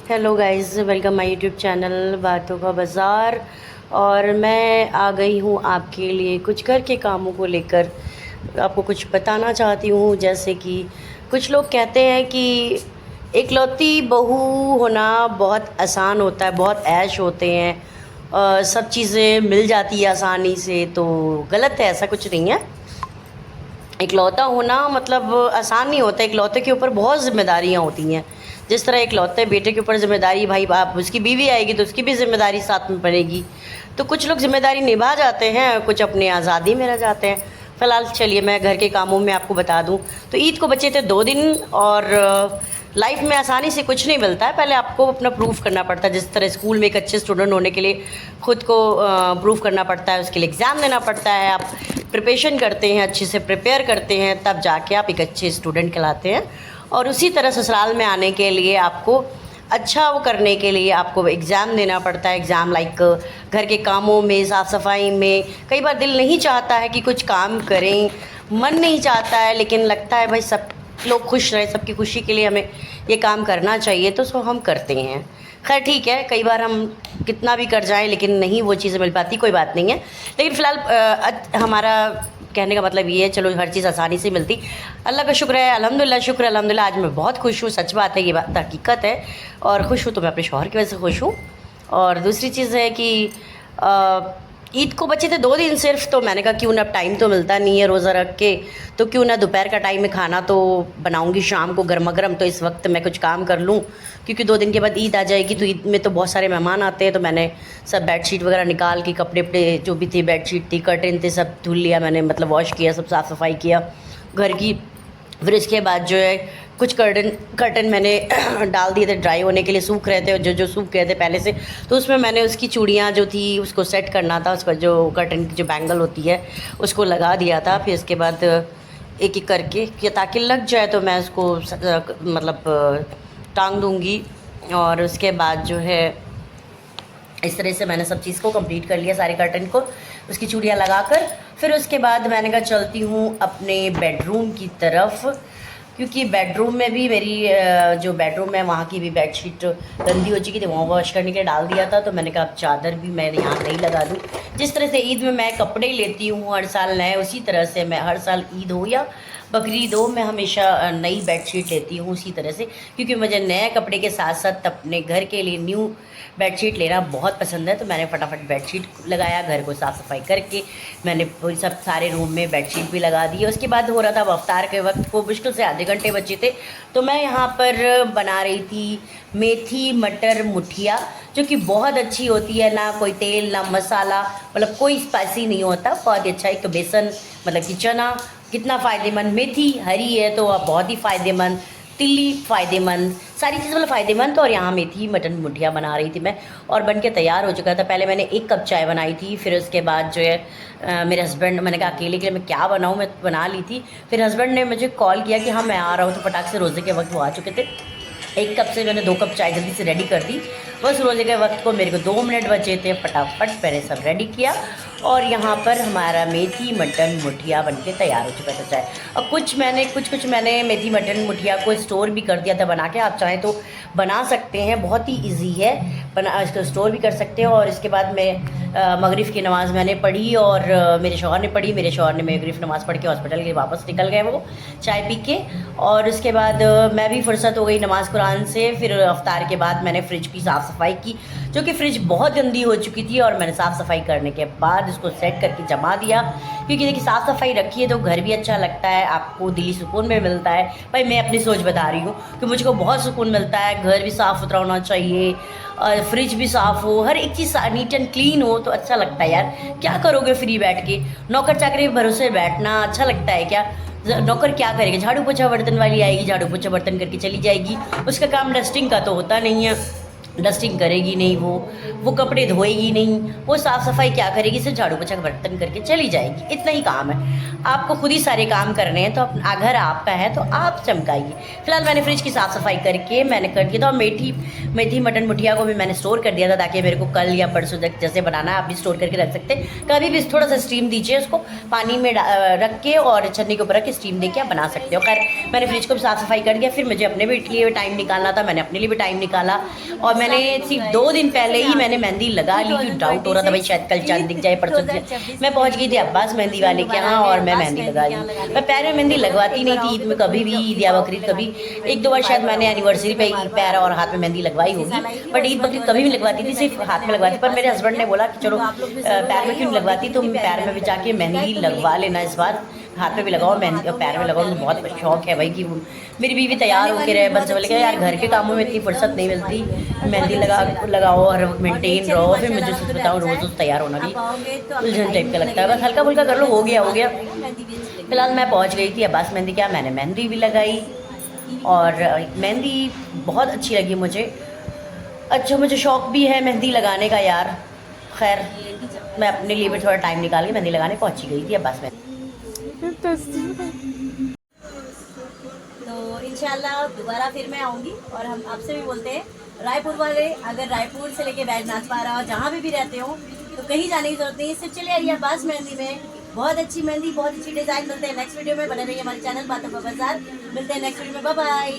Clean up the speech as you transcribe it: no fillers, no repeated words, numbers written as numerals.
Hello guys, welcome my YouTube channel बातों का बाज़ार। और मैं आ गई हूँ आपके लिए कुछ घर के कामों को लेकर आपको कुछ बताना चाहती हूँ। जैसे कि कुछ लोग कहते हैं कि इकलौती बहू होना बहुत आसान होता है, बहुत ऐश होते हैं, सब चीज़ें मिल जाती है आसानी से। तो गलत है, ऐसा कुछ नहीं है। इकलौता होना मतलब आसान नहीं होता। इकलौते के ऊपर बहुत ज़िम्मेदारियाँ होती हैं। जिस तरह इकलौते बेटे के ऊपर ज़िम्मेदारी, भाई बाप उसकी बीवी आएगी तो उसकी भी ज़िम्मेदारी साथ में पड़ेगी। तो कुछ लोग ज़िम्मेदारी निभा जाते हैं, कुछ अपनी आज़ादी में रह जाते हैं। फ़िलहाल चलिए मैं घर के कामों में आपको बता दूं। तो ईद को बचे थे 2 दिन, और लाइफ में आसानी से कुछ नहीं मिलता है। पहले आपको अपना प्रूफ करना पड़ता है। जिस तरह स्कूल में एक अच्छे स्टूडेंट होने के लिए ख़ुद को प्रूफ करना पड़ता है, उसके लिए एग्ज़ाम देना पड़ता है। आप प्रिपरेशन करते हैं, अच्छे से प्रिपेयर करते हैं, तब जाके आप एक अच्छे स्टूडेंट कहलाते हैं। और उसी तरह ससुराल में आने के लिए आपको अच्छा वो करने के लिए आपको एग्ज़ाम देना पड़ता है। एग्ज़ाम लाइक घर के कामों में, साफ़ सफाई में। कई बार दिल नहीं चाहता है कि कुछ काम करें, मन नहीं चाहता है, लेकिन लगता है भाई सब लोग खुश रहे, सबकी खुशी के लिए हमें ये काम करना चाहिए, तो सो हम करते हैं। खैर ठीक है, कई बार हम कितना भी कर जाएं लेकिन नहीं वो चीज़ें मिल पाती, कोई बात नहीं है। लेकिन फ़िलहाल हमारा कहने का मतलब ये है, चलो हर चीज़ आसानी से मिलती। अल्लाह का शुक्र है, अल्हम्दुलिल्लाह, शुक्र अल्हम्दुलिल्लाह। आज मैं बहुत खुश हूँ, सच बात है, ये बात हकीकत है। और खुश हूँ तो मैं अपने शौहर की वजह से खुश हूँ। और दूसरी चीज़ है कि ईद को बचे थे 2 दिन सिर्फ, तो मैंने कहा क्यों ना, अब टाइम तो मिलता नहीं है रोज़ा रख के, तो क्यों ना दोपहर का टाइम में खाना तो बनाऊंगी शाम को गर्मा गर्म, तो इस वक्त मैं कुछ काम कर लूँ। क्योंकि 2 दिन के बाद ईद आ जाएगी, तो ईद में तो बहुत सारे मेहमान आते हैं। तो मैंने सब बेडशीट वगैरह निकाल के, कपड़े वपड़े जो भी थे, बेडशीट थी, कर्टन थे, सब धुल लिया मैंने, मतलब वॉश किया, सब साफ़ सफाई किया घर की। फिर इसके बाद जो है कुछ कर्टन मैंने डाल दिए थे ड्राई होने के लिए, सूख रहे थे, जो सूख गए थे पहले से। तो उसमें मैंने उसकी चूड़ियाँ जो थी उसको सेट करना था, उसका जो कर्टन की जो बैंगल होती है उसको लगा दिया था। फिर इसके बाद एक एक करके कि ताकि लग जाए तो मैं उसको मतलब टांग दूँगी। और उसके बाद जो है इस तरह से मैंने सब चीज़ को कंप्लीट कर लिया, सारे कर्टन को उसकी चूड़ियाँ लगाकर। फिर उसके बाद मैंने कहा चलती हूँ अपने बेडरूम की तरफ, क्योंकि बेडरूम में भी मेरी जो बेडरूम है वहाँ की भी बेडशीट गंदी हो चुकी थी, वहाँ वॉश करने के लिए डाल दिया था। तो मैंने कहा अब चादर भी मैं यहाँ नहीं लगा दूँ। जिस तरह से ईद में मैं कपड़े लेती हूँ हर साल नए, उसी तरह से मैं हर साल ईद हो या बकरीद हो, मैं हमेशा नई बेडशीट लेती हूँ उसी तरह से। क्योंकि मुझे नए कपड़े के साथ साथ अपने घर के लिए न्यू बेडशीट लेना बहुत पसंद है। तो मैंने फटाफट बेडशीट लगाया, घर को साफ़ सफाई करके मैंने पूरी सब सारे रूम में बेडशीट भी लगा दी। उसके बाद हो रहा था, अब अफ्तार के वक्त को मुश्किल से आधे घंटे बचे थे, तो मैं यहाँ पर बना रही थी मेथी मटर मुठिया, जो कि बहुत अच्छी होती है। ना कोई तेल ना मसाला, मतलब कोई स्पाइसी नहीं होता, बहुत ही अच्छा। एक तो बेसन मतलब कि चना कितना फ़ायदेमंद, मेथी हरी है तो अब बहुत ही फ़ायदेमंद, तिल्ली फ़ायदेमंद, सारी चीज़ मतलब फ़ायदेमंद। तो और यहाँ मेथी मटन मुठिया बना रही थी मैं, और बन के तैयार हो चुका था। पहले मैंने 1 कप चाय बनाई थी। फिर उसके बाद जो है मेरे हस्बैंड, मैंने कहा अकेले के लिए मैं क्या बनाऊँ, मैं बना ली थी। फिर हस्बैंड ने मुझे कॉल किया कि हाँ मैं आ रहा हूँ, तो फटाक से रोज़े के वक्त वो आ चुके थे। 1 कप से मैंने 2 कप चाय जल्दी से रेडी कर दी। बस रोज़े के वक्त को मेरे को 2 मिनट बचे थे, फटाफट मैंने सब रेडी किया। और यहाँ पर हमारा मेथी मटन मुठिया बनके तैयार हो चुका था चाय। और कुछ मैंने मेथी मटन मुठिया को स्टोर भी कर दिया था बना के। आप चाहें तो बना सकते हैं, बहुत ही इजी है, बना इसको स्टोर भी कर सकते हो। और इसके बाद मैं मगरिब की नमाज़ मैंने पढ़ी, और मेरे शौहर ने पढ़ी। मेरे शौहर ने मगरिब नमाज़ पढ़ के हॉस्पिटल के वापस निकल गए वो चाय पी के। और उसके बाद मैं भी फुर्सत हो गई नमाज़ कुरान से। फिर अफ्तार के बाद मैंने फ्रिज की साफ़ सफाई की, जो कि फ्रिज बहुत गंदी हो चुकी थी। और मैंने साफ़ सफाई करने के बाद उसको सेट करके जमा दिया, क्योंकि देखिए साफ़ सफाई रखी है तो घर भी अच्छा लगता है, आपको दिली सुकून में मिलता है। भाई मैं अपनी सोच बता रही हूँ कि मुझको बहुत सुकून मिलता है। घर भी साफ़ सुथरा होना चाहिए, और फ्रिज भी साफ़ हो, हर एक चीज़ नीट एंड क्लीन हो, तो अच्छा लगता है यार। क्या करोगे फ्री बैठ के, नौकर चाकरी के भरोसे बैठना अच्छा लगता है क्या? नौकर क्या करेगा, झाड़ू पोछा बर्तन वाली आएगी, झाड़ू पोछा बर्तन करके चली जाएगी, उसका काम डस्टिंग का तो होता नहीं है। डस्टिंग करेगी नहीं, वो कपड़े धोएगी नहीं, वो साफ़ सफाई क्या करेगी, सिर्फ झाड़ू पोछा बर्तन करके चली जाएगी। इतना ही काम है। आपको खुद ही सारे काम करने हैं, तो घर आपका है तो आप चमकाइए। फिलहाल मैंने फ्रिज की साफ़ सफाई करके मैंने कर दिया था। मेथी मटन मुठिया को भी मैंने स्टोर कर दिया था, ताकि मेरे को कल या परसों तक जैसे बनाना है आप भी स्टोर करके रख सकते हैं। कभी भी थोड़ा सा स्टीम दीजिए उसको, पानी में रख के और छन्नी के ऊपर रख के स्टीम दे के आप बना सकते हो। खैर मैंने फ्रिज को भी साफ़ सफाई कर दिया। फिर मुझे अपने भी लिए टाइम निकालना था, मैंने अपने लिए भी टाइम निकाला। और मैंने सिर्फ 2 दिन पहले ही मैंने मेहंदी लगा ली थी। डाउट हो रहा था भाई शायद कल चांद दिख जाए, परसों दिख जाए। मैं पहुंच गई थी अब्बास मेहंदी वाले के यहाँ और मैं मेहंदी लगा ली। मैं पैर में मेहंदी लगवाती नहीं थी ईद में कभी भी, ईद या बकरीद कभी 1-2 बार शायद मैंने एनिवर्सरी पे पैर और हाथ में मेहंदी लगवाई होगी, बट ईद बकरीद कभी भी लगवाती थी, सिर्फ हाथ में लगवाती। पर मेरे हस्बैंड ने बोला कि चलो पैर में क्यों लगवाती, तुम पैर में भी जाके मेहंदी लगवा लेना इस बार, हाथ में भी लगाओ मेहंदी और पैर में लगाओ। मुझे बहुत शौक है भाई कि मेरी बीवी तैयार होकर रहे। बच्चे बोले यार घर के कामों में इतनी फुर्सत नहीं मिलती, मेहंदी लगाओ और मेंटेन रहो। फिर मुझे सच बताऊँ रोज़ तैयार होना भी उलझन टाइप का लगता है। बस हल्का फुल्का कर लो, हो गया। फिलहाल मैं पहुंच गई थी अब्बास मेहंदी क्या, मैंने मेहंदी भी लगाई और मेहंदी बहुत अच्छी लगी मुझे। अच्छा मुझे शौक भी है मेहंदी लगाने का यार। खैर मैं अपने लिए भी थोड़ा टाइम निकाल के मेहंदी लगाने पहुंची गई थी अब्बास में। तो इंशाल्लाह दोबारा फिर मैं आऊँगी। और हम आपसे भी बोलते हैं रायपुर वाले, अगर रायपुर से लेके बैजनाथ पारा और जहाँ भी रहते हो तो कहीं जाने की जरूरत नहीं है, सिर्फ चले आइए अब्बास मेहंदी में। बहुत अच्छी मेहंदी, बहुत अच्छी डिज़ाइन। मिलते हैं नेक्स्ट वीडियो में, बने रहिए हमारे चैनल बातों का बाजार। मिलते हैं नेक्स्ट वीडियो में, बाय बाय।